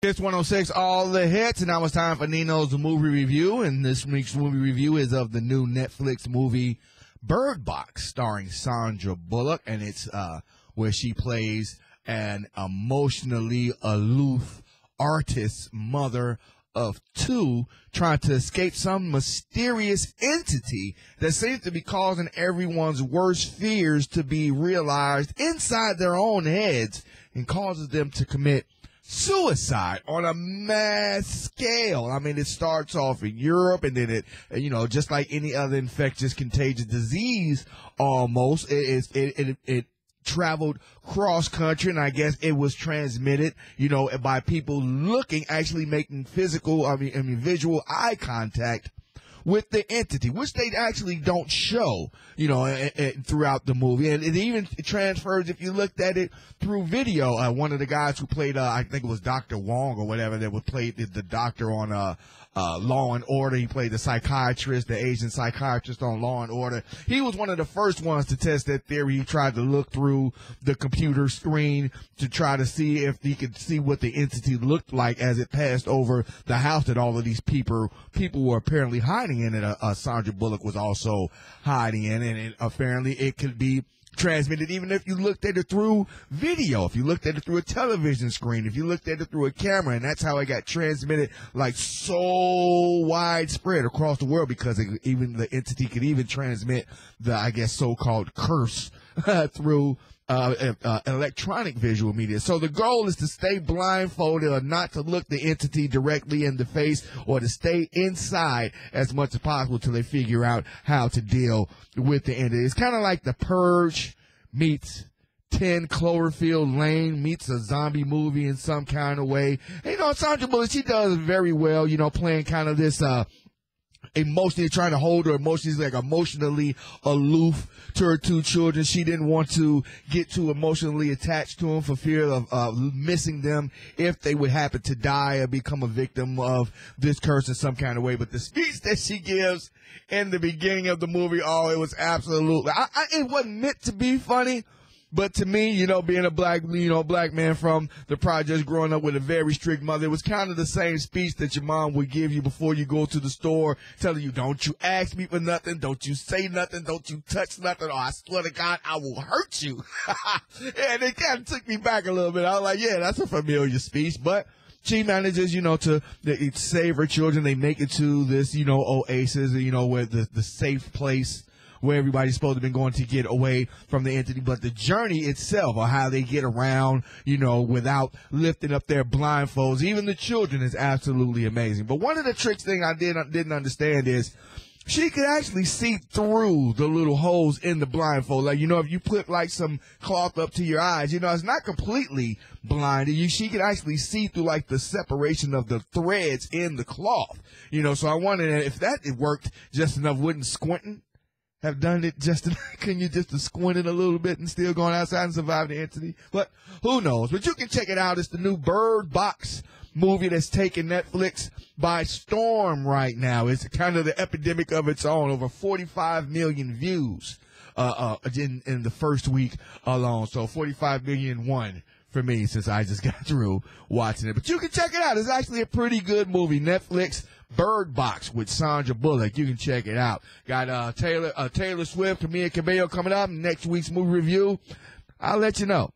It's 106, all the hits, and now it's time for Nino's movie review. And this week's movie review is of the new Netflix movie Bird Box, starring Sandra Bullock, and it's where she plays an emotionally aloof artist mother of two trying to escape some mysterious entity that seems to be causing everyone's worst fears to be realized inside their own heads and causes them to commit suicide on a mass scale. I mean, it starts off in Europe, and then it, just like any other infectious, contagious disease, almost, it traveled cross country, and I guess it was transmitted, by people actually making visual eye contact with the entity, which they actually don't show, throughout the movie. And it even transfers, if you looked at it through video. One of the guys who played, I think it was Dr. Wong or whatever, that would play the doctor on Law and Order. He played the psychiatrist, the Asian psychiatrist on Law and Order. He was one of the first ones to test that theory. He tried to look through the computer screen to try to see if he could see what the entity looked like as it passed over the house that all of these people were apparently hiding in, and Sandra Bullock was also hiding in, and apparently it could be transmitted even if you looked at it through video, if you looked at it through a television screen, if you looked at it through a camera. And that's how it got transmitted, like, so widespread across the world, because even the entity could even transmit the, I guess, so-called curse through electronic visual media. So the goal is to stay blindfolded, or not to look the entity directly in the face, or to stay inside as much as possible till they figure out how to deal with the entity. It's kind of like The Purge meets 10 Cloverfield Lane meets a zombie movie in some kind of way. And, Sandra Bullock, she does very well, playing kind of this emotionally, trying to hold her emotions, like emotionally aloof to her two children. She didn't want to get too emotionally attached to them for fear of missing them if they would happen to die or become a victim of this curse in some kind of way. But the speech that she gives in the beginning of the movie, it was absolutely, it wasn't meant to be funny. But to me, being a black man from the projects, growing up with a very strict mother, it was kind of the same speech that your mom would give you before you go to the store, telling you, don't you ask me for nothing, don't you say nothing, don't you touch nothing, or I swear to God, I will hurt you. And it kind of took me back a little bit. I was like, yeah, that's a familiar speech, but she manages, to save her children. They make it to this, oasis, where the safe place where everybody's supposed to be going to get away from the entity. But the journey itself, or how they get around, without lifting up their blindfolds, even the children, is absolutely amazing. But one of the tricks thing I didn't understand is she could actually see through the little holes in the blindfold. Like, if you put like some cloth up to your eyes, it's not completely blinded. She could actually see through like the separation of the threads in the cloth. So I wondered if that worked just enough. Wouldn't squinting have done it just can you just squint it a little bit and still going outside and survive the entity? But who knows? But you can check it out. It's the new Bird Box movie that's taking Netflix by storm right now. It's kind of the epidemic of its own. Over 45 million views in the first week alone. So 45 million one for me, since I just got through watching it. But you can check it out. It's actually a pretty good movie. Netflix Bird Box with Sandra Bullock. You can check it out. Got Taylor Swift, Camila Cabello coming up. Next week's movie review, I'll let you know.